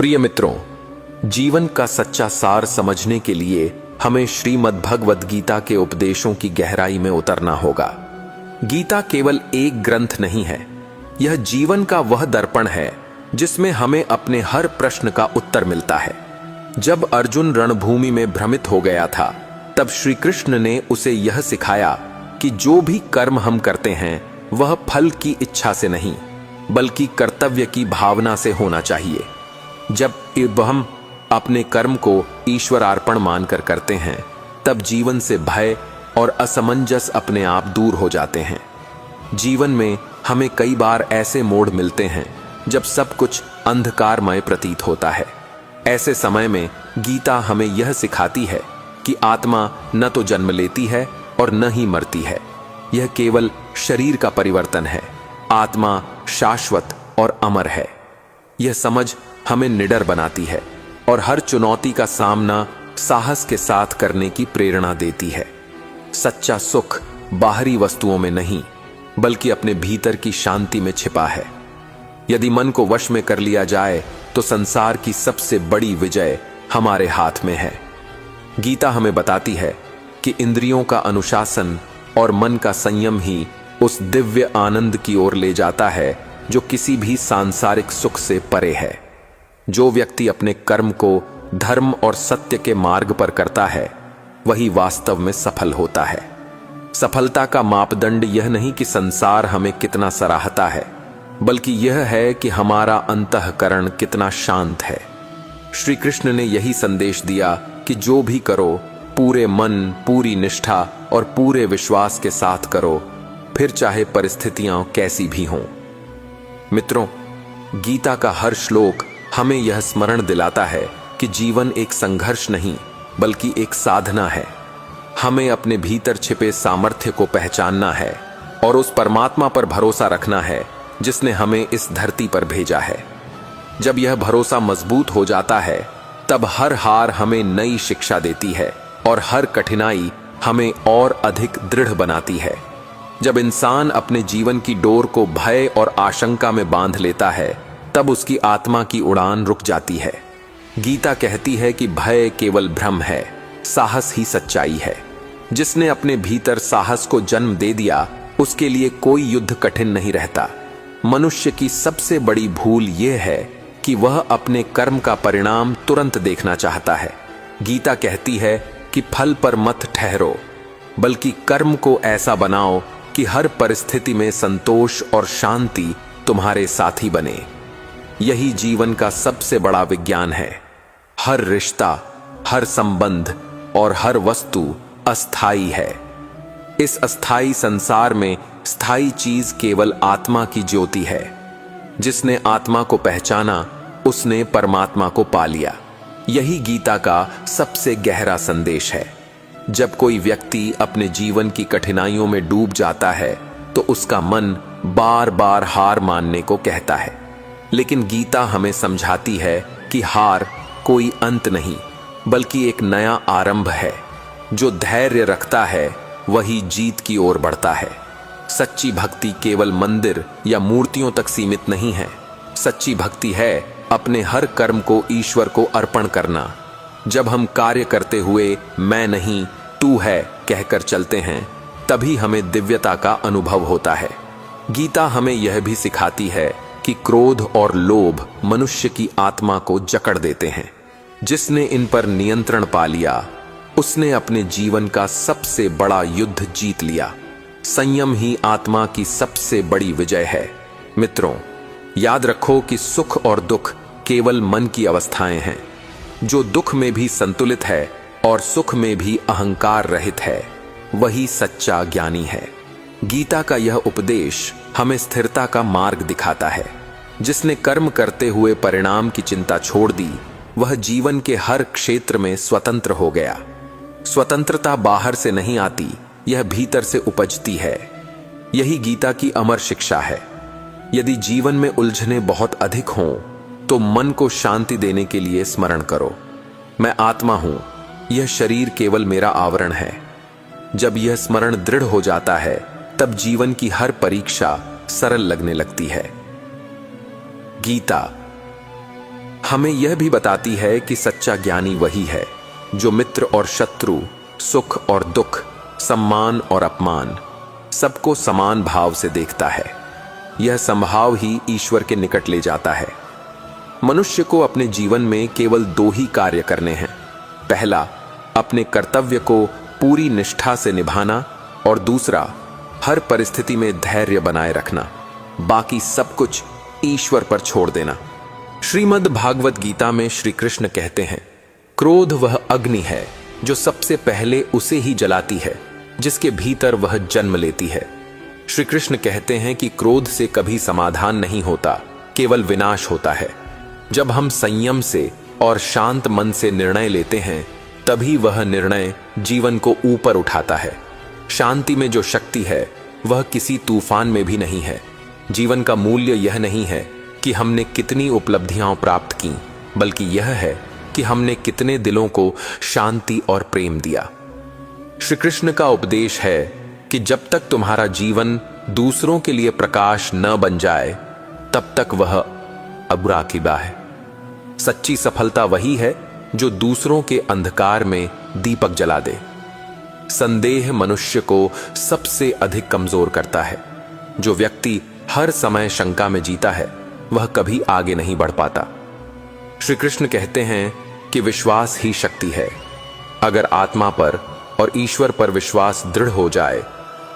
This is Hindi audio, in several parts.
प्रिय मित्रों, जीवन का सच्चा सार समझने के लिए हमें श्रीमद् भगवद गीता के उपदेशों की गहराई में उतरना होगा। गीता केवल एक ग्रंथ नहीं है, यह जीवन का वह दर्पण है जिसमें हमें अपने हर प्रश्न का उत्तर मिलता है। जब अर्जुन रणभूमि में भ्रमित हो गया था, तब श्री कृष्ण ने उसे यह सिखाया कि जो भी कर्म हम करते हैं वह फल की इच्छा से नहीं, बल्कि कर्तव्य की भावना से होना चाहिए। जब हम अपने कर्म को ईश्वरार्पण मानकर करते हैं, तब जीवन से भय और असमंजस अपने आप दूर हो जाते हैं। जीवन में हमें कई बार ऐसे मोड़ मिलते हैं जब सब कुछ अंधकारमय प्रतीत होता है। ऐसे समय में गीता हमें यह सिखाती है कि आत्मा न तो जन्म लेती है और न ही मरती है। यह केवल शरीर का परिवर्तन है। आत्मा शाश्वत और अमर है। यह समझ हमें निडर बनाती है और हर चुनौती का सामना साहस के साथ करने की प्रेरणा देती है। सच्चा सुख बाहरी वस्तुओं में नहीं, बल्कि अपने भीतर की शांति में छिपा है। यदि मन को वश में कर लिया जाए तो संसार की सबसे बड़ी विजय हमारे हाथ में है। गीता हमें बताती है कि इंद्रियों का अनुशासन और मन का संयम ही उस दिव्य आनंद की ओर ले जाता है जो किसी भी सांसारिक सुख से परे है। जो व्यक्ति अपने कर्म को धर्म और सत्य के मार्ग पर करता है, वही वास्तव में सफल होता है। सफलता का मापदंड यह नहीं कि संसार हमें कितना सराहता है, बल्कि यह है कि हमारा अंतःकरण कितना शांत है। श्री कृष्ण ने यही संदेश दिया कि जो भी करो, पूरे मन, पूरी निष्ठा और पूरे विश्वास के साथ करो, फिर चाहे परिस्थितियां कैसी भी हों। मित्रों, गीता का हर श्लोक हमें यह स्मरण दिलाता है कि जीवन एक संघर्ष नहीं, बल्कि एक साधना है। हमें अपने भीतर छिपे सामर्थ्य को पहचानना है और उस परमात्मा पर भरोसा रखना है जिसने हमें इस धरती पर भेजा है। जब यह भरोसा मजबूत हो जाता है, तब हर हार हमें नई शिक्षा देती है और हर कठिनाई हमें और अधिक दृढ़ बनाती है। जब इंसान अपने जीवन की डोर को भय और आशंका में बांध लेता है, तब उसकी आत्मा की उड़ान रुक जाती है। गीता कहती है कि भय केवल भ्रम है, साहस ही सच्चाई है। जिसने अपने भीतर साहस को जन्म दे दिया, उसके लिए कोई युद्ध कठिन नहीं रहता। मनुष्य की सबसे बड़ी भूल यह है कि वह अपने कर्म का परिणाम तुरंत देखना चाहता है। गीता कहती है कि फल पर मत ठहरो, बल्कि कर्म को ऐसा बनाओ कि हर परिस्थिति में संतोष और शांति तुम्हारे साथी बने। यही जीवन का सबसे बड़ा विज्ञान है। हर रिश्ता, हर संबंध और हर वस्तु अस्थाई है। इस अस्थाई संसार में स्थायी चीज केवल आत्मा की ज्योति है। जिसने आत्मा को पहचाना, उसने परमात्मा को पा लिया। यही गीता का सबसे गहरा संदेश है। जब कोई व्यक्ति अपने जीवन की कठिनाइयों में डूब जाता है, तो उसका मन बार बार हार मानने को कहता है। लेकिन गीता हमें समझाती है कि हार कोई अंत नहीं, बल्कि एक नया आरंभ है। जो धैर्य रखता है, वही जीत की ओर बढ़ता है। सच्ची भक्ति केवल मंदिर या मूर्तियों तक सीमित नहीं है। सच्ची भक्ति है अपने हर कर्म को ईश्वर को अर्पण करना। जब हम कार्य करते हुए मैं नहीं, तू है कहकर चलते हैं, तभी हमें दिव्यता का अनुभव होता है। गीता हमें यह भी सिखाती है कि क्रोध और लोभ मनुष्य की आत्मा को जकड़ देते हैं। जिसने इन पर नियंत्रण पा लिया, उसने अपने जीवन का सबसे बड़ा युद्ध जीत लिया। संयम ही आत्मा की सबसे बड़ी विजय है। मित्रों, याद रखो कि सुख और दुख केवल मन की अवस्थाएं हैं। जो दुख में भी संतुलित है और सुख में भी अहंकार रहित है, वही सच्चा ज्ञानी है। गीता का यह उपदेश हमें स्थिरता का मार्ग दिखाता है। जिसने कर्म करते हुए परिणाम की चिंता छोड़ दी, वह जीवन के हर क्षेत्र में स्वतंत्र हो गया। स्वतंत्रता बाहर से नहीं आती, यह भीतर से उपजती है। यही गीता की अमर शिक्षा है। यदि जीवन में उलझने बहुत अधिक हों, तो मन को शांति देने के लिए स्मरण करो, मैं आत्मा हूं, यह शरीर केवल मेरा आवरण है। जब यह स्मरण दृढ़ हो जाता है, तब जीवन की हर परीक्षा सरल लगने लगती है। गीता हमें यह भी बताती है कि सच्चा ज्ञानी वही है जो मित्र और शत्रु, सुख और दुख, सम्मान और अपमान सबको समान भाव से देखता है। यह समभाव ही ईश्वर के निकट ले जाता है। मनुष्य को अपने जीवन में केवल दो ही कार्य करने हैं। पहला, अपने कर्तव्य को पूरी निष्ठा से निभाना, और दूसरा, हर परिस्थिति में धैर्य बनाए रखना, बाकी सब कुछ ईश्वर पर छोड़ देना। श्रीमद् भागवत गीता में श्री कृष्ण कहते हैं, क्रोध वह अग्नि है जो सबसे पहले उसे ही जलाती है जिसके भीतर वह जन्म लेती है। श्री कृष्ण कहते हैं कि क्रोध से कभी समाधान नहीं होता, केवल विनाश होता है। जब हम संयम से और शांत मन से निर्णय लेते हैं, तभी वह निर्णय जीवन को ऊपर उठाता है। शांति में जो शक्ति है वह किसी तूफान में भी नहीं है। जीवन का मूल्य यह नहीं है कि हमने कितनी उपलब्धियां प्राप्त की, बल्कि यह है कि हमने कितने दिलों को शांति और प्रेम दिया। श्री कृष्ण का उपदेश है कि जब तक तुम्हारा जीवन दूसरों के लिए प्रकाश न बन जाए, तब तक वह अबुराकिबा है। सच्ची सफलता वही है जो दूसरों के अंधकार में दीपक जला दे। संदेह मनुष्य को सबसे अधिक कमजोर करता है। जो व्यक्ति हर समय शंका में जीता है, वह कभी आगे नहीं बढ़ पाता। श्री कृष्ण कहते हैं कि विश्वास ही शक्ति है। अगर आत्मा पर और ईश्वर पर विश्वास दृढ़ हो जाए,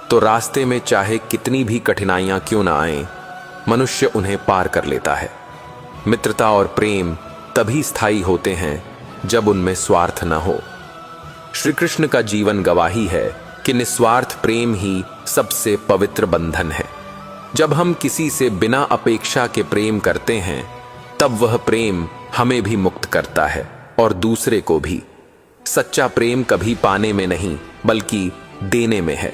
तो रास्ते में चाहे कितनी भी कठिनाइयां क्यों ना आएं, मनुष्य उन्हें पार कर लेता है। मित्रता और प्रेम तभी स्थायी होते हैं जब उनमें स्वार्थ न हो। श्री कृष्ण का जीवन गवाही है कि निस्वार्थ प्रेम ही सबसे पवित्र बंधन है। जब हम किसी से बिना अपेक्षा के प्रेम करते हैं, तब वह प्रेम हमें भी मुक्त करता है और दूसरे को भी। सच्चा प्रेम कभी पाने में नहीं, बल्कि देने में है।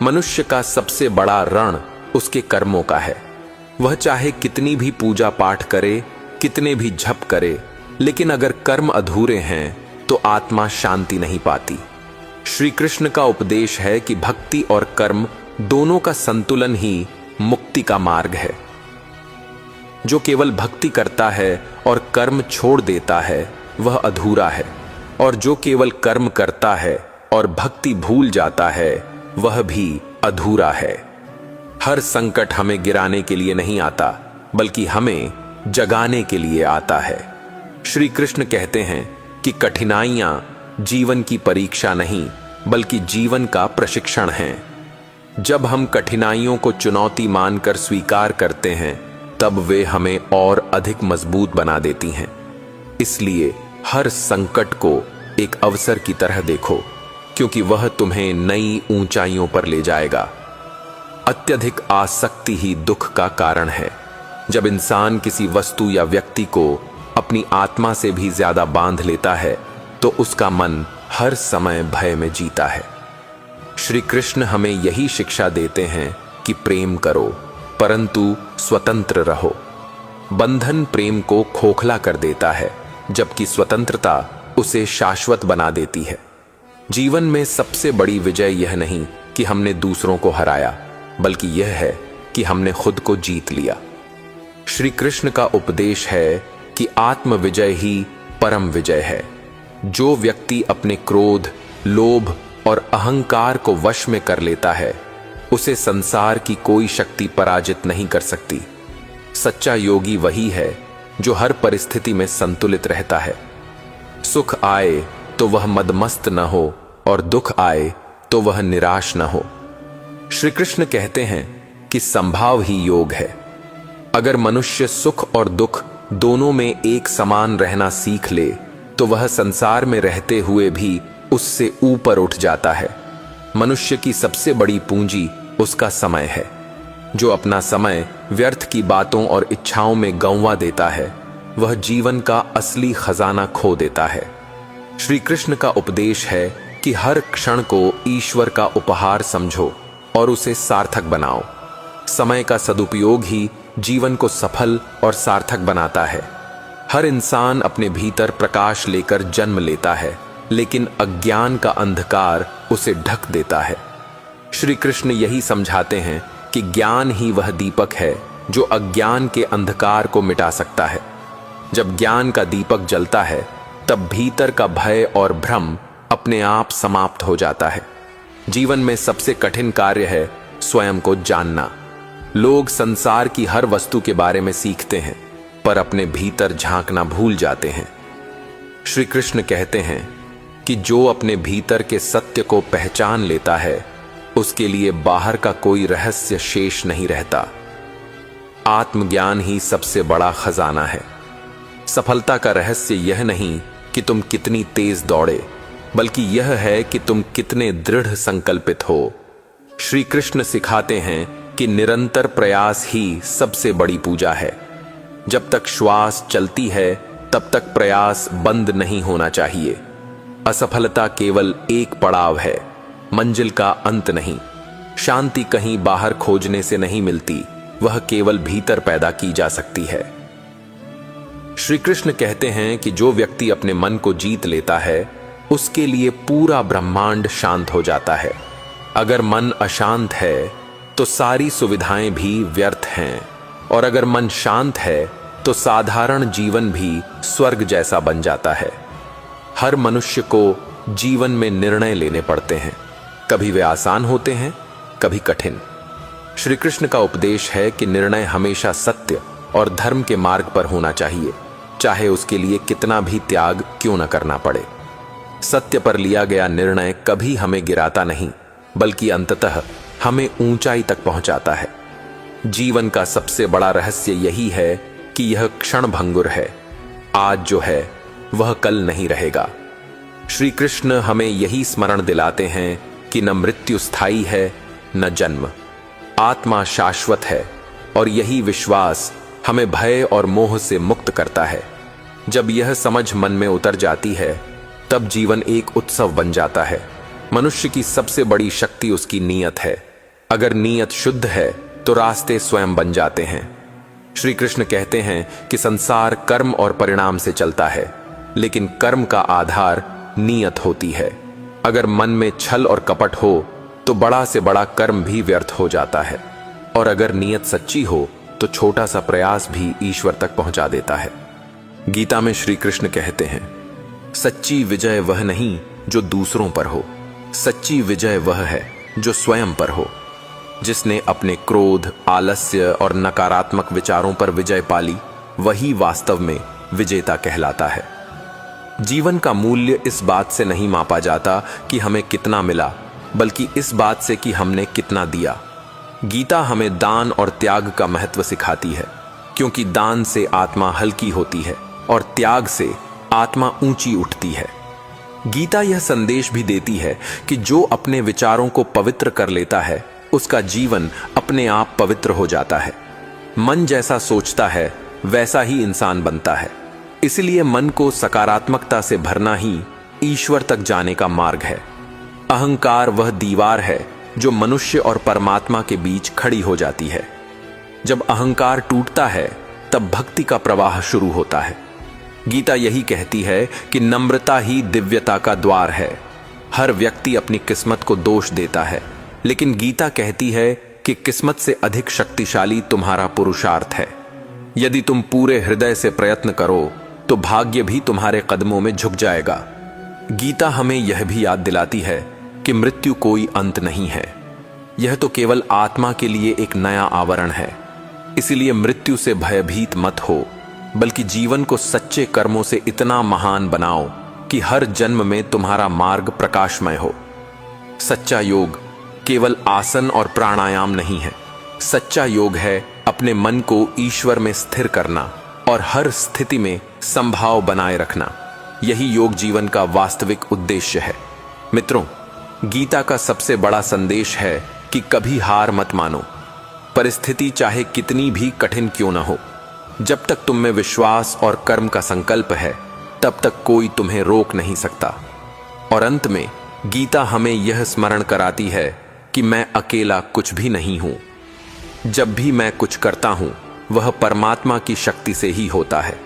मनुष्य का सबसे बड़ा ऋण उसके कर्मों का है। वह चाहे कितनी भी पूजा पाठ करे, कितने भी जप करे, लेकिन अगर कर्म अधूरे हैं तो आत्मा शांति नहीं पाती। श्री कृष्ण का उपदेश है कि भक्ति और कर्म दोनों का संतुलन ही मुक्ति का मार्ग है। जो केवल भक्ति करता है और कर्म छोड़ देता है, वह अधूरा है, और जो केवल कर्म करता है और भक्ति भूल जाता है, वह भी अधूरा है। हर संकट हमें गिराने के लिए नहीं आता, बल्कि हमें जगाने के लिए आता है। श्री कृष्ण कहते हैं कि कठिनाइयां जीवन की परीक्षा नहीं, बल्कि जीवन का प्रशिक्षण हैं। जब हम कठिनाइयों को चुनौती मानकर स्वीकार करते हैं, तब वे हमें और अधिक मजबूत बना देती हैं। इसलिए हर संकट को एक अवसर की तरह देखो, क्योंकि वह तुम्हें नई ऊंचाइयों पर ले जाएगा। अत्यधिक आसक्ति ही दुख का कारण है। जब इंसान किसी वस्तु या व्यक्ति को अपनी आत्मा से भी ज्यादा बांध लेता है, तो उसका मन हर समय भय में जीता है। श्री कृष्ण हमें यही शिक्षा देते हैं कि प्रेम करो, परंतु स्वतंत्र रहो। बंधन प्रेम को खोखला कर देता है, जबकि स्वतंत्रता उसे शाश्वत बना देती है। जीवन में सबसे बड़ी विजय यह नहीं कि हमने दूसरों को हराया, बल्कि यह है कि हमने खुद को जीत लिया। श्री कृष्ण का उपदेश है कि आत्म विजय ही परम विजय है। जो व्यक्ति अपने क्रोध, लोभ और अहंकार को वश में कर लेता है, उसे संसार की कोई शक्ति पराजित नहीं कर सकती। सच्चा योगी वही है जो हर परिस्थिति में संतुलित रहता है। सुख आए तो वह मदमस्त न हो, और दुख आए तो वह निराश न हो। श्री कृष्ण कहते हैं कि संभाव ही योग है। अगर मनुष्य सुख और दुख दोनों में एक समान रहना सीख ले, तो वह संसार में रहते हुए भी उससे ऊपर उठ जाता है। मनुष्य की सबसे बड़ी पूंजी उसका समय है। जो अपना समय व्यर्थ की बातों और इच्छाओं में गंवा देता है, वह जीवन का असली खजाना खो देता है। श्री कृष्ण का उपदेश है कि हर क्षण को ईश्वर का उपहार समझो और उसे सार्थक बनाओ। समय का सदुपयोग ही जीवन को सफल और सार्थक बनाता है। हर इंसान अपने भीतर प्रकाश लेकर जन्म लेता है, लेकिन अज्ञान का अंधकार उसे ढक देता है। श्री कृष्ण यही समझाते हैं कि ज्ञान ही वह दीपक है जो अज्ञान के अंधकार को मिटा सकता है। जब ज्ञान का दीपक जलता है तब भीतर का भय और भ्रम अपने आप समाप्त हो जाता है। जीवन में सबसे कठिन कार्य है स्वयं को जानना। लोग संसार की हर वस्तु के बारे में सीखते हैं, पर अपने भीतर झांकना भूल जाते हैं। श्री कृष्ण कहते हैं कि जो अपने भीतर के सत्य को पहचान लेता है, उसके लिए बाहर का कोई रहस्य शेष नहीं रहता। आत्मज्ञान ही सबसे बड़ा खजाना है। सफलता का रहस्य यह नहीं कि तुम कितनी तेज दौड़े, बल्कि यह है कि तुम कितने दृढ़ संकल्पित हो। श्री कृष्ण सिखाते हैं कि निरंतर प्रयास ही सबसे बड़ी पूजा है। जब तक श्वास चलती है तब तक प्रयास बंद नहीं होना चाहिए। असफलता केवल एक पड़ाव है, मंजिल का अंत नहीं। शांति कहीं बाहर खोजने से नहीं मिलती, वह केवल भीतर पैदा की जा सकती है। श्री कृष्ण कहते हैं कि जो व्यक्ति अपने मन को जीत लेता है, उसके लिए पूरा ब्रह्मांड शांत हो जाता है। अगर मन अशांत है तो सारी सुविधाएं भी व्यर्थ हैं, और अगर मन शांत है तो साधारण जीवन भी स्वर्ग जैसा बन जाता है। हर मनुष्य को जीवन में निर्णय लेने पड़ते हैं। कभी वे आसान होते हैं, कभी कठिन। श्री कृष्ण का उपदेश है कि निर्णय हमेशा सत्य और धर्म के मार्ग पर होना चाहिए, चाहे उसके लिए कितना भी त्याग क्यों न करना पड़े। सत्य पर लिया गया निर्णय कभी हमें गिराता नहीं, बल्कि अंततः हमें ऊंचाई तक पहुंचाता है। जीवन का सबसे बड़ा रहस्य यही है कि यह क्षण भंगुर है। आज जो है वह कल नहीं रहेगा। श्री कृष्ण हमें यही स्मरण दिलाते हैं कि न मृत्यु स्थायी है, न जन्म। आत्मा शाश्वत है, और यही विश्वास हमें भय और मोह से मुक्त करता है। जब यह समझ मन में उतर जाती है, तब जीवन एक उत्सव बन जाता है। मनुष्य की सबसे बड़ी शक्ति उसकी नीयत है। अगर नीयत शुद्ध है तो रास्ते स्वयं बन जाते हैं। श्री कृष्ण कहते हैं कि संसार कर्म और परिणाम से चलता है, लेकिन कर्म का आधार नीयत होती है। अगर मन में छल और कपट हो तो बड़ा से बड़ा कर्म भी व्यर्थ हो जाता है, और अगर नीयत सच्ची हो तो छोटा सा प्रयास भी ईश्वर तक पहुंचा देता है। गीता में श्री कृष्ण कहते हैं, सच्ची विजय वह नहीं जो दूसरों पर हो, सच्ची विजय वह है जो स्वयं पर हो। जिसने अपने क्रोध, आलस्य और नकारात्मक विचारों पर विजय पाली, वही वास्तव में विजेता कहलाता है। जीवन का मूल्य इस बात से नहीं मापा जाता कि हमें कितना मिला, बल्कि इस बात से कि हमने कितना दिया। गीता हमें दान और त्याग का महत्व सिखाती है, क्योंकि दान से आत्मा हल्की होती है और त्याग से आत्मा ऊंची उठती है। गीता यह संदेश भी देती है कि जो अपने विचारों को पवित्र कर लेता है, उसका जीवन अपने आप पवित्र हो जाता है। मन जैसा सोचता है, वैसा ही इंसान बनता है। इसलिए मन को सकारात्मकता से भरना ही ईश्वर तक जाने का मार्ग है। अहंकार वह दीवार है जो मनुष्य और परमात्मा के बीच खड़ी हो जाती है। जब अहंकार टूटता है, तब भक्ति का प्रवाह शुरू होता है। गीता यही कहती है कि नम्रता ही दिव्यता का द्वार है। हर व्यक्ति अपनी किस्मत को दोष देता है, लेकिन गीता कहती है कि किस्मत से अधिक शक्तिशाली तुम्हारा पुरुषार्थ है। यदि तुम पूरे हृदय से प्रयत्न करो तो भाग्य भी तुम्हारे कदमों में झुक जाएगा। गीता हमें यह भी याद दिलाती है कि मृत्यु कोई अंत नहीं है, यह तो केवल आत्मा के लिए एक नया आवरण है। इसलिए मृत्यु से भयभीत मत हो, बल्कि जीवन को सच्चे कर्मों से इतना महान बनाओ कि हर जन्म में तुम्हारा मार्ग प्रकाशमय हो। सच्चा योग केवल आसन और प्राणायाम नहीं है। सच्चा योग है अपने मन को ईश्वर में स्थिर करना और हर स्थिति में संभाव बनाए रखना। यही योग जीवन का वास्तविक उद्देश्य है। मित्रों, गीता का सबसे बड़ा संदेश है कि कभी हार मत मानो। परिस्थिति चाहे कितनी भी कठिन क्यों न हो, जब तक तुम में विश्वास और कर्म का संकल्प है, तब तक कोई तुम्हें रोक नहीं सकता। और अंत में गीता हमें यह स्मरण कराती है कि मैं अकेला कुछ भी नहीं हूं। जब भी मैं कुछ करता हूं, वह परमात्मा की शक्ति से ही होता है।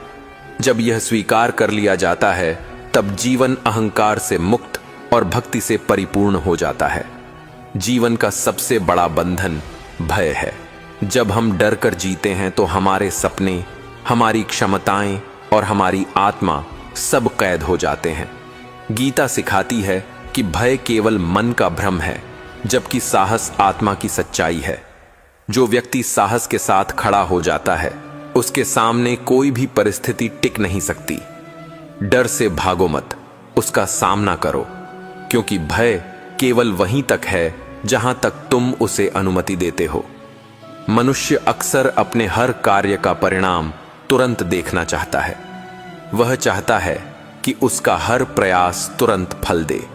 जब यह स्वीकार कर लिया जाता है, तब जीवन अहंकार से मुक्त और भक्ति से परिपूर्ण हो जाता है। जीवन का सबसे बड़ा बंधन भय है। जब हम डर कर जीते हैं तो हमारे सपने, हमारी क्षमताएं और हमारी आत्मा सब कैद हो जाते हैं। गीता सिखाती है कि भय केवल मन का भ्रम है, जबकि साहस आत्मा की सच्चाई है। जो व्यक्ति साहस के साथ खड़ा हो जाता है, उसके सामने कोई भी परिस्थिति टिक नहीं सकती। डर से भागो मत, उसका सामना करो, क्योंकि भय केवल वहीं तक है जहां तक तुम उसे अनुमति देते हो। मनुष्य अक्सर अपने हर कार्य का परिणाम तुरंत देखना चाहता है। वह चाहता है कि उसका हर प्रयास तुरंत फल दे।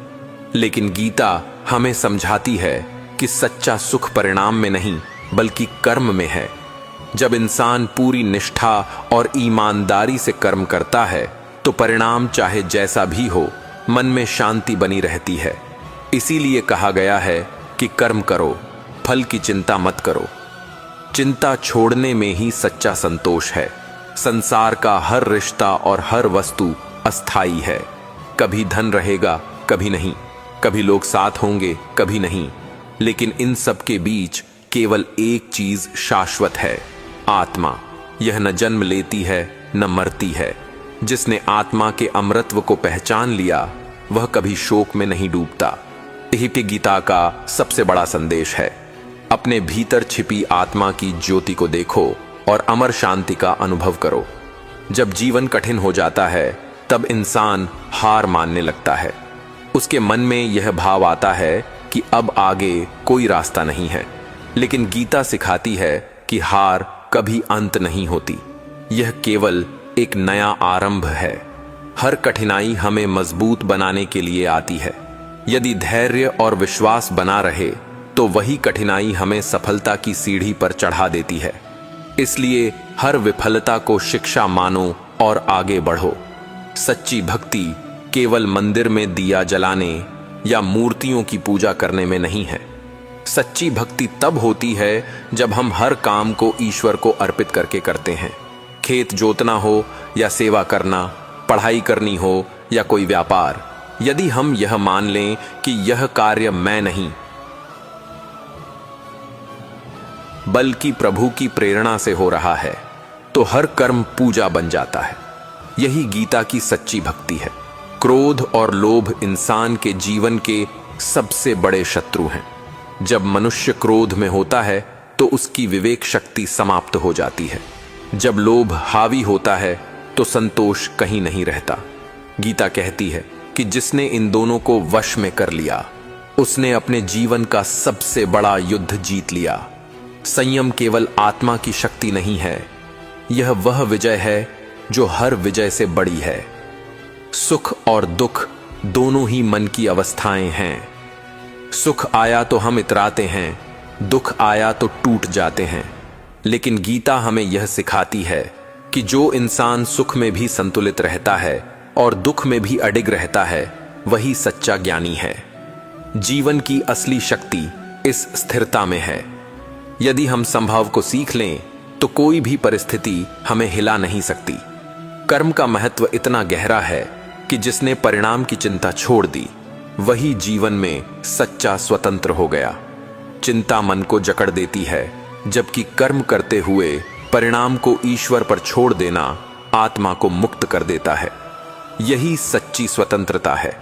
लेकिन गीता हमें समझाती है कि सच्चा सुख परिणाम में नहीं, बल्कि कर्म में है। जब इंसान पूरी निष्ठा और ईमानदारी से कर्म करता है, तो परिणाम चाहे जैसा भी हो, मन में शांति बनी रहती है। इसीलिए कहा गया है कि कर्म करो, फल की चिंता मत करो। चिंता छोड़ने में ही सच्चा संतोष है। संसार का हर रिश्ता और हर वस्तु अस्थाई है। कभी धन रहेगा, कभी नहीं। कभी लोग साथ होंगे, कभी नहीं। लेकिन इन सब के बीच केवल एक चीज शाश्वत है, आत्मा। यह न जन्म लेती है, न मरती है। जिसने आत्मा के अमरत्व को पहचान लिया, वह कभी शोक में नहीं डूबता। यही पे गीता का सबसे बड़ा संदेश है। अपने भीतर छिपी आत्मा की ज्योति को देखो और अमर शांति का अनुभव करो। जब जीवन कठिन हो जाता है, तब इंसान हार मानने लगता है। उसके मन में यह भाव आता है कि अब आगे कोई रास्ता नहीं है। लेकिन गीता सिखाती है कि हार कभी अंत नहीं होती, यह केवल एक नया आरंभ है। हर कठिनाई हमें मजबूत बनाने के लिए आती है। यदि धैर्य और विश्वास बना रहे, तो वही कठिनाई हमें सफलता की सीढ़ी पर चढ़ा देती है। इसलिए हर विफलता को शिक्षा मानो और आगे बढ़ो। सच्ची भक्ति केवल मंदिर में दिया जलाने या मूर्तियों की पूजा करने में नहीं है। सच्ची भक्ति तब होती है जब हम हर काम को ईश्वर को अर्पित करके करते हैं। खेत जोतना हो या सेवा करना, पढ़ाई करनी हो या कोई व्यापार, यदि हम यह मान लें कि यह कार्य मैं नहीं, बल्कि प्रभु की प्रेरणा से हो रहा है, तो हर कर्म पूजा बन जाता है। यही गीता की सच्ची भक्ति है। क्रोध और लोभ इंसान के जीवन के सबसे बड़े शत्रु हैं। जब मनुष्य क्रोध में होता है, तो उसकी विवेक शक्ति समाप्त हो जाती है। जब लोभ हावी होता है, तो संतोष कहीं नहीं रहता। गीता कहती है कि जिसने इन दोनों को वश में कर लिया, उसने अपने जीवन का सबसे बड़ा युद्ध जीत लिया। संयम केवल आत्मा की शक्ति नहीं है, यह वह विजय है जो हर विजय से बड़ी है। सुख और दुख दोनों ही मन की अवस्थाएं हैं। सुख आया तो हम इतराते हैं, दुख आया तो टूट जाते हैं। लेकिन गीता हमें यह सिखाती है कि जो इंसान सुख में भी संतुलित रहता है और दुख में भी अडिग रहता है, वही सच्चा ज्ञानी है। जीवन की असली शक्ति इस स्थिरता में है। यदि हम संभव को सीख लें, तो कोई भी परिस्थिति हमें हिला नहीं सकती। कर्म का महत्व इतना गहरा है कि जिसने परिणाम की चिंता छोड़ दी, वही जीवन में सच्चा स्वतंत्र हो गया। चिंता मन को जकड़ देती है, जबकि कर्म करते हुए परिणाम को ईश्वर पर छोड़ देना आत्मा को मुक्त कर देता है। यही सच्ची स्वतंत्रता है।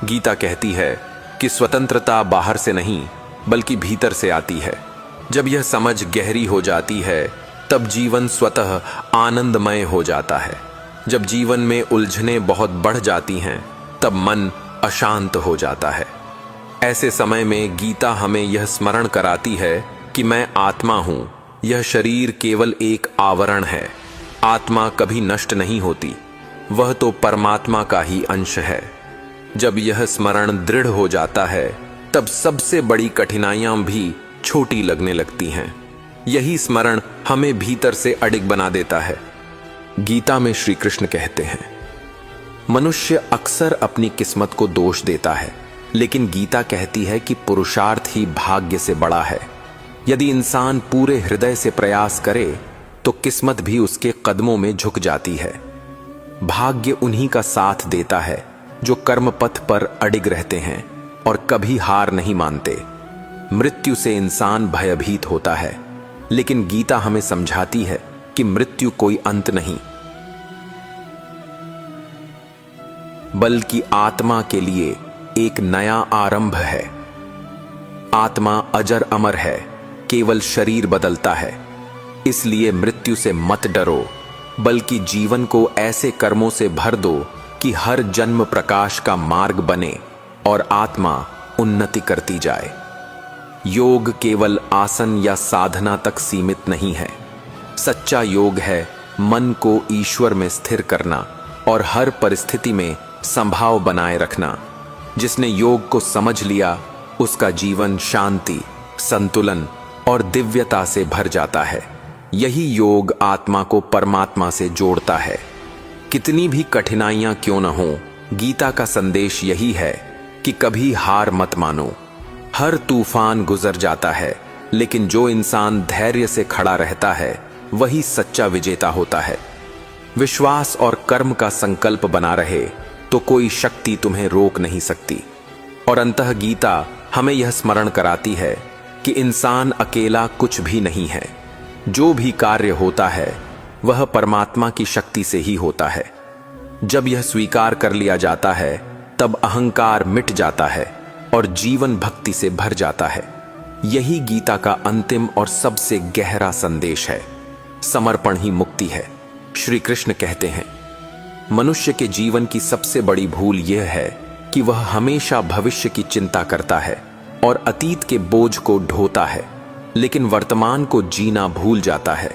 गीता कहती है कि स्वतंत्रता बाहर से नहीं, बल्कि भीतर से आती है। जब यह समझ गहरी हो जाती है, तब जीवन स्वतः आनंदमय हो जाता है। जब जीवन में उलझनें बहुत बढ़ जाती हैं, तब मन अशांत हो जाता है। ऐसे समय में गीता हमें यह स्मरण कराती है कि मैं आत्मा हूं, यह शरीर केवल एक आवरण है। आत्मा कभी नष्ट नहीं होती, वह तो परमात्मा का ही अंश है। जब यह स्मरण दृढ़ हो जाता है, तब सबसे बड़ी कठिनाइयां भी छोटी लगने लगती हैं। यही स्मरण हमें भीतर से अडिग बना देता है। गीता में श्री कृष्ण कहते हैं, मनुष्य अक्सर अपनी किस्मत को दोष देता है, लेकिन गीता कहती है कि पुरुषार्थ ही भाग्य से बड़ा है। यदि इंसान पूरे हृदय से प्रयास करे, तो किस्मत भी उसके कदमों में झुक जाती है। भाग्य उन्हीं का साथ देता है जो कर्म पथ पर अडिग रहते हैं और कभी हार नहीं मानते। मृत्यु से इंसान भयभीत होता है, लेकिन गीता हमें समझाती है कि मृत्यु कोई अंत नहीं, बल्कि आत्मा के लिए एक नया आरंभ है। आत्मा अजर अमर है, केवल शरीर बदलता है। इसलिए मृत्यु से मत डरो, बल्कि जीवन को ऐसे कर्मों से भर दो कि हर जन्म प्रकाश का मार्ग बने और आत्मा उन्नति करती जाए। योग केवल आसन या साधना तक सीमित नहीं है। सच्चा योग है मन को ईश्वर में स्थिर करना और हर परिस्थिति में संभाव बनाए रखना। जिसने योग को समझ लिया, उसका जीवन शांति, संतुलन और दिव्यता से भर जाता है। यही योग आत्मा को परमात्मा से जोड़ता है। कितनी भी कठिनाइयां क्यों न हो, गीता का संदेश यही है कि कभी हार मत मानो। हर तूफान गुजर जाता है, लेकिन जो इंसान धैर्य से खड़ा रहता है वही सच्चा विजेता होता है। विश्वास और कर्म का संकल्प बना रहे तो कोई शक्ति तुम्हें रोक नहीं सकती। और अंततः गीता हमें यह स्मरण कराती है कि इंसान अकेला कुछ भी नहीं है। जो भी कार्य होता है वह परमात्मा की शक्ति से ही होता है। जब यह स्वीकार कर लिया जाता है तब अहंकार मिट जाता है और जीवन भक्ति से भर जाता है। यही गीता का अंतिम और सबसे गहरा संदेश है। समर्पण ही मुक्ति है। श्री कृष्ण कहते हैं, मनुष्य के जीवन की सबसे बड़ी भूल यह है कि वह हमेशा भविष्य की चिंता करता है और अतीत के बोझ को ढोता है, लेकिन वर्तमान को जीना भूल जाता है।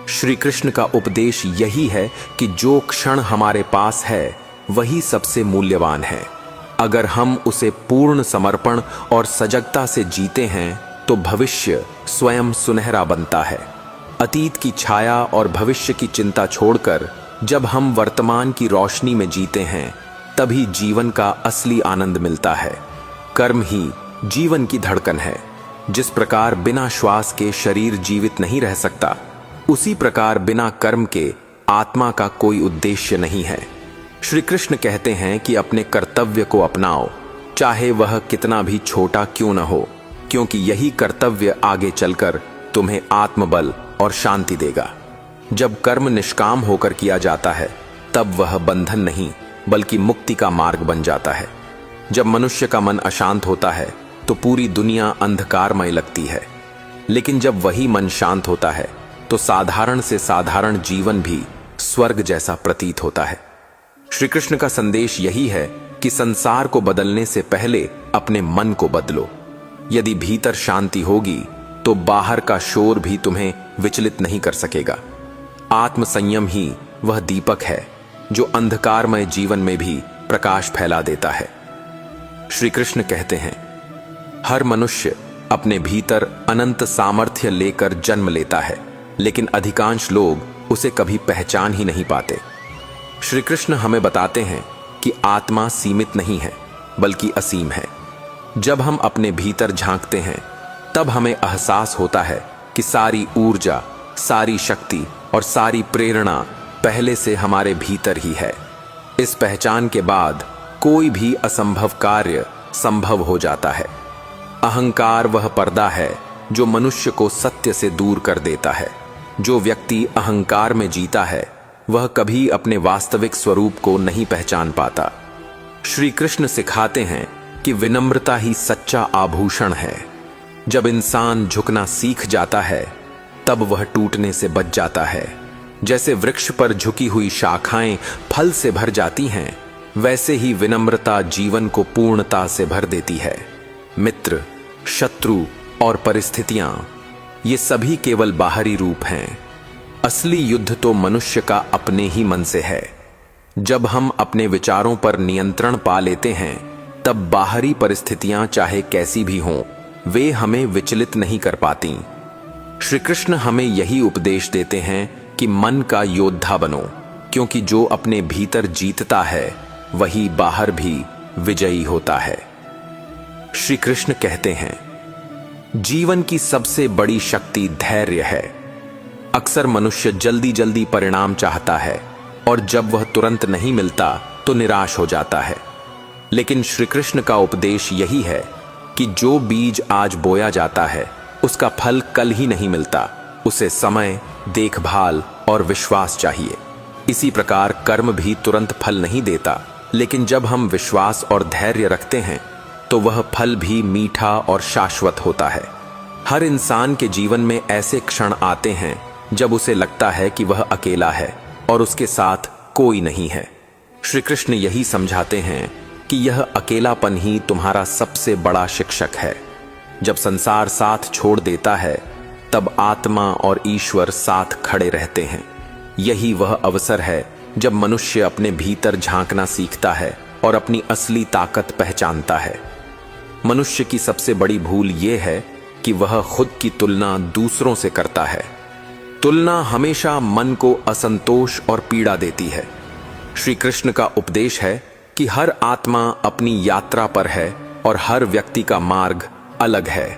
श्री कृष्ण का उपदेश यही है कि जो क्षण हमारे पास है वही सबसे मूल्यवान है। अगर हम उसे पूर्ण समर्पण और सजगता से जीते हैं तो भविष्य स्वयं सुनहरा बनता है। अतीत की छाया और भविष्य की चिंता छोड़कर जब हम वर्तमान की रोशनी में जीते हैं तभी जीवन का असली आनंद मिलता है। कर्म ही जीवन की धड़कन है। जिस प्रकार बिना श्वास के शरीर जीवित नहीं रह सकता, उसी प्रकार बिना कर्म के आत्मा का कोई उद्देश्य नहीं है। श्री कृष्ण कहते हैं कि अपने कर्तव्य को अपनाओ, चाहे वह कितना भी छोटा क्यों न हो, क्योंकि यही कर्तव्य आगे चलकर तुम्हें आत्मबल और शांति देगा। जब कर्म निष्काम होकर किया जाता है तब वह बंधन नहीं बल्कि मुक्ति का मार्ग बन जाता है। जब मनुष्य का मन अशांत होता है तो पूरी दुनिया अंधकारमय लगती है, लेकिन जब वही मन शांत होता है तो साधारण से साधारण जीवन भी स्वर्ग जैसा प्रतीत होता है। श्री कृष्ण का संदेश यही है कि संसार को बदलने से पहले अपने मन को बदलो। यदि भीतर शांति होगी तो बाहर का शोर भी तुम्हें विचलित नहीं कर सकेगा। आत्म संयम ही वह दीपक है जो अंधकारमय जीवन में भी प्रकाश फैला देता है। श्री कृष्ण कहते हैं, हर मनुष्य अपने भीतर अनंत सामर्थ्य लेकर जन्म लेता है, लेकिन अधिकांश लोग उसे कभी पहचान ही नहीं पाते। श्री कृष्ण हमें बताते हैं कि आत्मा सीमित नहीं है बल्कि असीम है। जब हम अपने भीतर झांकते हैं तब हमें एहसास होता है कि सारी ऊर्जा, सारी शक्ति और सारी प्रेरणा पहले से हमारे भीतर ही है। इस पहचान के बाद कोई भी असंभव कार्य संभव हो जाता है। अहंकार वह पर्दा है जो मनुष्य को सत्य से दूर कर देता है। जो व्यक्ति अहंकार में जीता है वह कभी अपने वास्तविक स्वरूप को नहीं पहचान पाता। श्री कृष्ण सिखाते हैं कि विनम्रता ही सच्चा आभूषण है। जब इंसान झुकना सीख जाता है तब वह टूटने से बच जाता है। जैसे वृक्ष पर झुकी हुई शाखाएं फल से भर जाती हैं, वैसे ही विनम्रता जीवन को पूर्णता से भर देती है। मित्र, शत्रु और परिस्थितियां, ये सभी केवल बाहरी रूप हैं। असली युद्ध तो मनुष्य का अपने ही मन से है। जब हम अपने विचारों पर नियंत्रण पा लेते हैं तब बाहरी परिस्थितियां चाहे कैसी भी हों, वे हमें विचलित नहीं कर पाती। श्री कृष्ण हमें यही उपदेश देते हैं कि मन का योद्धा बनो, क्योंकि जो अपने भीतर जीतता है वही बाहर भी विजयी होता है। श्री कृष्ण कहते हैं, जीवन की सबसे बड़ी शक्ति धैर्य है। अक्सर मनुष्य जल्दी जल्दी परिणाम चाहता है और जब वह तुरंत नहीं मिलता तो निराश हो जाता है। लेकिन श्री कृष्ण का उपदेश यही है कि जो बीज आज बोया जाता है उसका फल कल ही नहीं मिलता। उसे समय, देखभाल और विश्वास चाहिए। इसी प्रकार कर्म भी तुरंत फल नहीं देता, लेकिन जब हम विश्वास और धैर्य रखते हैं तो वह फल भी मीठा और शाश्वत होता है। हर इंसान के जीवन में ऐसे क्षण आते हैं जब उसे लगता है कि वह अकेला है और उसके साथ कोई नहीं है। श्री कृष्ण यही समझाते हैं कि यह अकेलापन ही तुम्हारा सबसे बड़ा शिक्षक है। जब संसार साथ छोड़ देता है तब आत्मा और ईश्वर साथ खड़े रहते हैं। यही वह अवसर है जब मनुष्य अपने भीतर झांकना सीखता है और अपनी असली ताकत पहचानता है। मनुष्य की सबसे बड़ी भूल यह है कि वह खुद की तुलना दूसरों से करता है। तुलना हमेशा मन को असंतोष और पीड़ा देती है। श्री कृष्ण का उपदेश है कि हर आत्मा अपनी यात्रा पर है और हर व्यक्ति का मार्ग अलग है।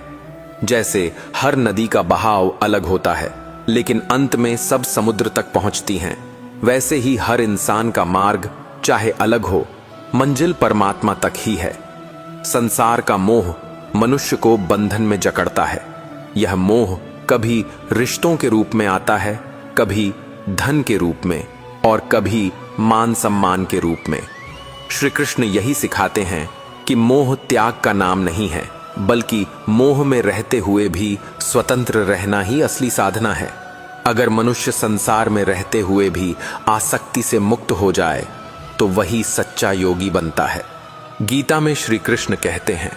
जैसे हर नदी का बहाव अलग होता है लेकिन अंत में सब समुद्र तक पहुंचती हैं, वैसे ही हर इंसान का मार्ग चाहे अलग हो, मंजिल परमात्मा तक ही है। संसार का मोह मनुष्य को बंधन में जकड़ता है। यह मोह कभी रिश्तों के रूप में आता है, कभी धन के रूप में और कभी मान सम्मान के रूप में। श्री कृष्ण यही सिखाते हैं कि मोह त्याग का नाम नहीं है, बल्कि मोह में रहते हुए भी स्वतंत्र रहना ही असली साधना है। अगर मनुष्य संसार में रहते हुए भी आसक्ति से मुक्त हो जाए तो वही सच्चा योगी बनता है। गीता में श्री कृष्ण कहते हैं,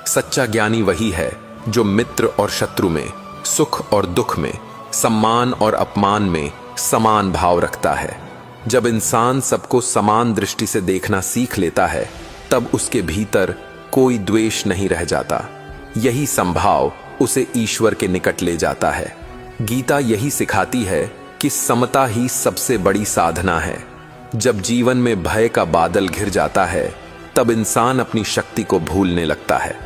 सच्चा ज्ञानी वही है जो मित्र और शत्रु में, सुख और दुख में, सम्मान और अपमान में समान भाव रखता है। जब इंसान सबको समान दृष्टि से देखना सीख लेता है तब उसके भीतर कोई द्वेष नहीं रह जाता। यही संभाव उसे ईश्वर के निकट ले जाता है। गीता यही सिखाती है कि समता ही सबसे बड़ी साधना है। जब जीवन में भय का बादल घिर जाता है तब इंसान अपनी शक्ति को भूलने लगता है।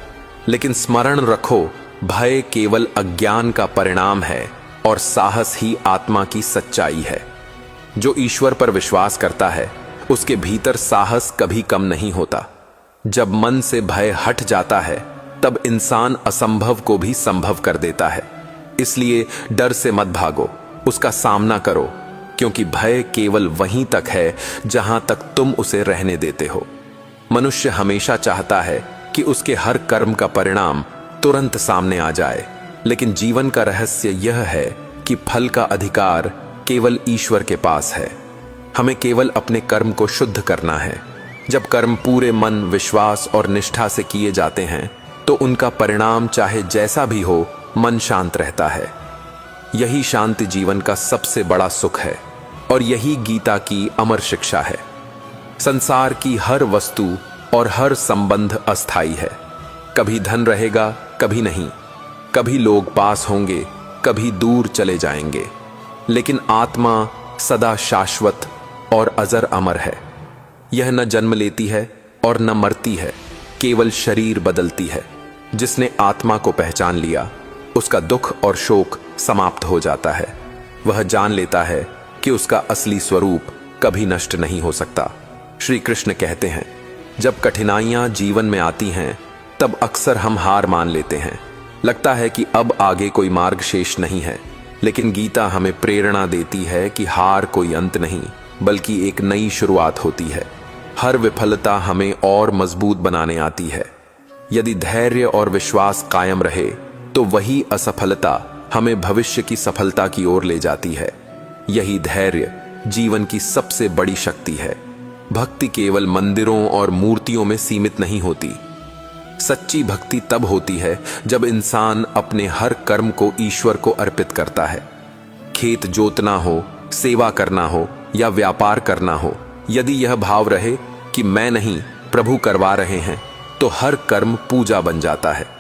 लेकिन स्मरण रखो, भय केवल अज्ञान का परिणाम है और साहस ही आत्मा की सच्चाई है। जो ईश्वर पर विश्वास करता है उसके भीतर साहस कभी कम नहीं होता। जब मन से भय हट जाता है तब इंसान असंभव को भी संभव कर देता है। इसलिए डर से मत भागो, उसका सामना करो, क्योंकि भय केवल वहीं तक है जहां तक तुम उसे रहने देते हो। मनुष्य हमेशा चाहता है कि उसके हर कर्म का परिणाम तुरंत सामने आ जाए, लेकिन जीवन का रहस्य यह है कि फल का अधिकार केवल ईश्वर के पास है। हमें केवल अपने कर्म को शुद्ध करना है। जब कर्म पूरे मन, विश्वास और निष्ठा से किए जाते हैं तो उनका परिणाम चाहे जैसा भी हो, मन शांत रहता है। यही शांति जीवन का सबसे बड़ा सुख है और यही गीता की अमर शिक्षा है। संसार की हर वस्तु और हर संबंध अस्थाई है। कभी धन रहेगा, कभी नहीं। कभी लोग पास होंगे, कभी दूर चले जाएंगे, लेकिन आत्मा सदा शाश्वत और अजर अमर है। यह न जन्म लेती है और न मरती है, केवल शरीर बदलती है। जिसने आत्मा को पहचान लिया उसका दुख और शोक समाप्त हो जाता है। वह जान लेता है कि उसका असली स्वरूप कभी नष्ट नहीं हो सकता। श्री कृष्ण कहते हैं, जब कठिनाइयां जीवन में आती हैं तब अक्सर हम हार मान लेते हैं। लगता है कि अब आगे कोई मार्ग शेष नहीं है, लेकिन गीता हमें प्रेरणा देती है कि हार कोई अंत नहीं, बल्कि एक नई शुरुआत होती है। हर विफलता हमें और मजबूत बनाने आती है। यदि धैर्य और विश्वास कायम रहे तो वही असफलता हमें भविष्य की सफलता की ओर ले जाती है। यही धैर्य जीवन की सबसे बड़ी शक्ति है। भक्ति केवल मंदिरों और मूर्तियों में सीमित नहीं होती। सच्ची भक्ति तब होती है जब इंसान अपने हर कर्म को ईश्वर को अर्पित करता है। खेत जोतना हो, सेवा करना हो या व्यापार करना हो, यदि यह भाव रहे कि मैं नहीं, प्रभु करवा रहे हैं, तो हर कर्म पूजा बन जाता है।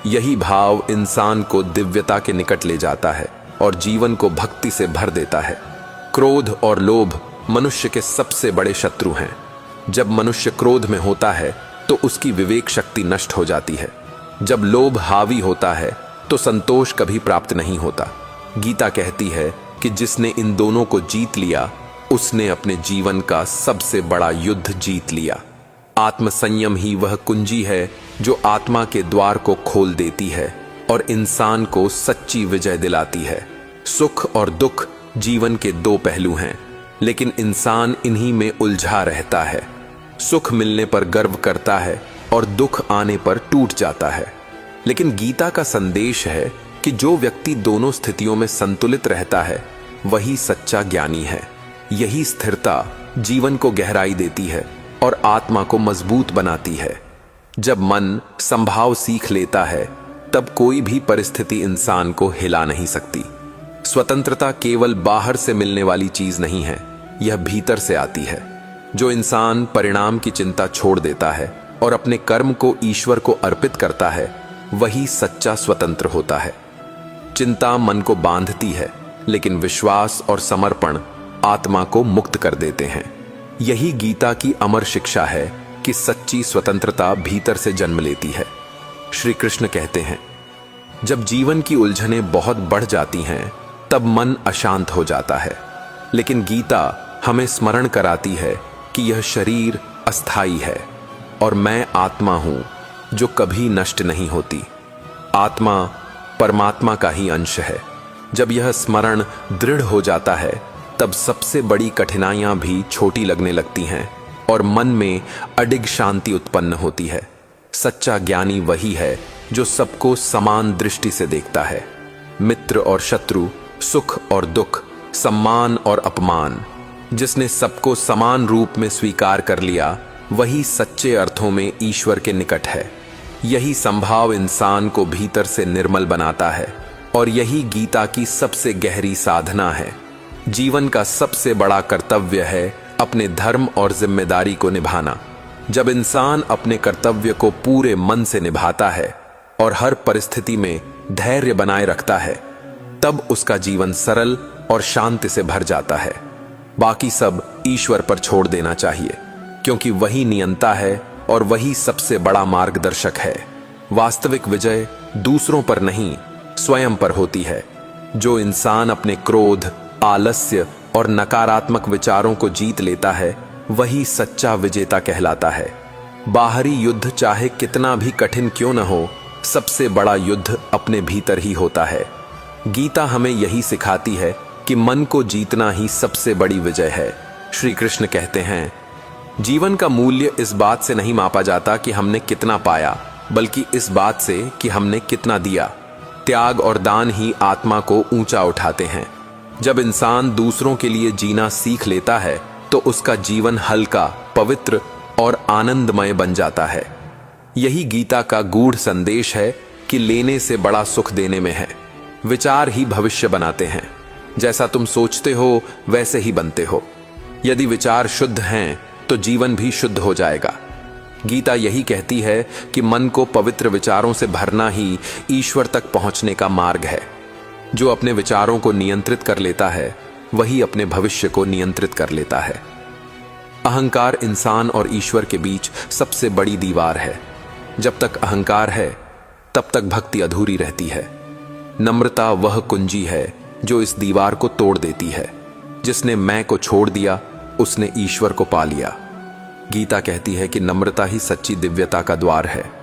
यही भाव इंसान को दिव्यता के निकट ले जाता है और जीवन को भक्ति से भर देता है। क्रोध और लोभ मनुष्य के सबसे बड़े शत्रु हैं। जब मनुष्य क्रोध में होता है तो उसकी विवेक शक्ति नष्ट हो जाती है। जब लोभ हावी होता है तो संतोष कभी प्राप्त नहीं होता। गीता कहती है कि जिसने इन दोनों को जीत लिया उसने अपने जीवन का सबसे बड़ा युद्ध जीत लिया। आत्मसंयम ही वह कुंजी है जो आत्मा के द्वार को खोल देती है और इंसान को सच्ची विजय दिलाती है। सुख और दुख जीवन के दो पहलू हैं, लेकिन इंसान इन्हीं में उलझा रहता है। सुख मिलने पर गर्व करता है और दुख आने पर टूट जाता है। लेकिन गीता का संदेश है कि जो व्यक्ति दोनों स्थितियों में संतुलित रहता है वही सच्चा ज्ञानी है। यही स्थिरता जीवन को गहराई देती है और आत्मा को मजबूत बनाती है। जब मन संभाव सीख लेता है तब कोई भी परिस्थिति इंसान को हिला नहीं सकती। स्वतंत्रता केवल बाहर से मिलने वाली चीज नहीं है, यह भीतर से आती है। जो इंसान परिणाम की चिंता छोड़ देता है और अपने कर्म को ईश्वर को अर्पित करता है वही सच्चा स्वतंत्र होता है। चिंता मन को बांधती है, लेकिन विश्वास और समर्पण आत्मा को मुक्त कर देते हैं। यही गीता की अमर शिक्षा है कि सच्ची स्वतंत्रता भीतर से जन्म लेती है। श्री कृष्ण कहते हैं, जब जीवन की उलझनें बहुत बढ़ जाती हैं तब मन अशांत हो जाता है, लेकिन गीता हमें स्मरण कराती है कि यह शरीर अस्थाई है और मैं आत्मा हूं जो कभी नष्ट नहीं होती। आत्मा परमात्मा का ही अंश है। जब यह स्मरण दृढ़ हो जाता है तब सबसे बड़ी कठिनाइयां भी छोटी लगने लगती हैं और मन में अडिग शांति उत्पन्न होती है। सच्चा ज्ञानी वही है जो सबको समान दृष्टि से देखता है। मित्र और शत्रु, सुख और दुख, सम्मान और अपमान, जिसने सबको समान रूप में स्वीकार कर लिया वही सच्चे अर्थों में ईश्वर के निकट है। यही संभाव इंसान को भीतर से निर्मल बनाता है और यही गीता की सबसे गहरी साधना है। जीवन का सबसे बड़ा कर्तव्य है अपने धर्म और जिम्मेदारी को निभाना। जब इंसान अपने कर्तव्य को पूरे मन से निभाता है और हर परिस्थिति में धैर्य बनाए रखता है तब उसका जीवन सरल और शांति से भर जाता है। बाकी सब ईश्वर पर छोड़ देना चाहिए, क्योंकि वही नियंता है और वही सबसे बड़ा मार्गदर्शक है। वास्तविक विजय दूसरों पर नहीं, स्वयं पर होती है। जो इंसान अपने क्रोध, आलस्य और नकारात्मक विचारों को जीत लेता है वही सच्चा विजेता कहलाता है। बाहरी युद्ध चाहे कितना भी कठिन क्यों न हो, सबसे बड़ा युद्ध अपने भीतर ही होता है। गीता हमें यही सिखाती है कि मन को जीतना ही सबसे बड़ी विजय है। श्री कृष्ण कहते हैं, जीवन का मूल्य इस बात से नहीं मापा जाता कि हमने कितना पाया, बल्कि इस बात से कि हमने कितना दिया। त्याग और दान ही आत्मा को ऊंचा उठाते हैं। जब इंसान दूसरों के लिए जीना सीख लेता है तो उसका जीवन हल्का, पवित्र और आनंदमय बन जाता है। यही गीता का गूढ़ संदेश है कि लेने से बड़ा सुख देने में है। विचार ही भविष्य बनाते हैं। जैसा तुम सोचते हो वैसे ही बनते हो। यदि विचार शुद्ध हैं तो जीवन भी शुद्ध हो जाएगा। गीता यही कहती है कि मन को पवित्र विचारों से भरना ही ईश्वर तक पहुंचने का मार्ग है। जो अपने विचारों को नियंत्रित कर लेता है वही अपने भविष्य को नियंत्रित कर लेता है। अहंकार इंसान और ईश्वर के बीच सबसे बड़ी दीवार है। जब तक अहंकार है तब तक भक्ति अधूरी रहती है। नम्रता वह कुंजी है जो इस दीवार को तोड़ देती है। जिसने मैं को छोड़ दिया उसने ईश्वर को पा लिया। गीता कहती है कि नम्रता ही सच्ची दिव्यता का द्वार है।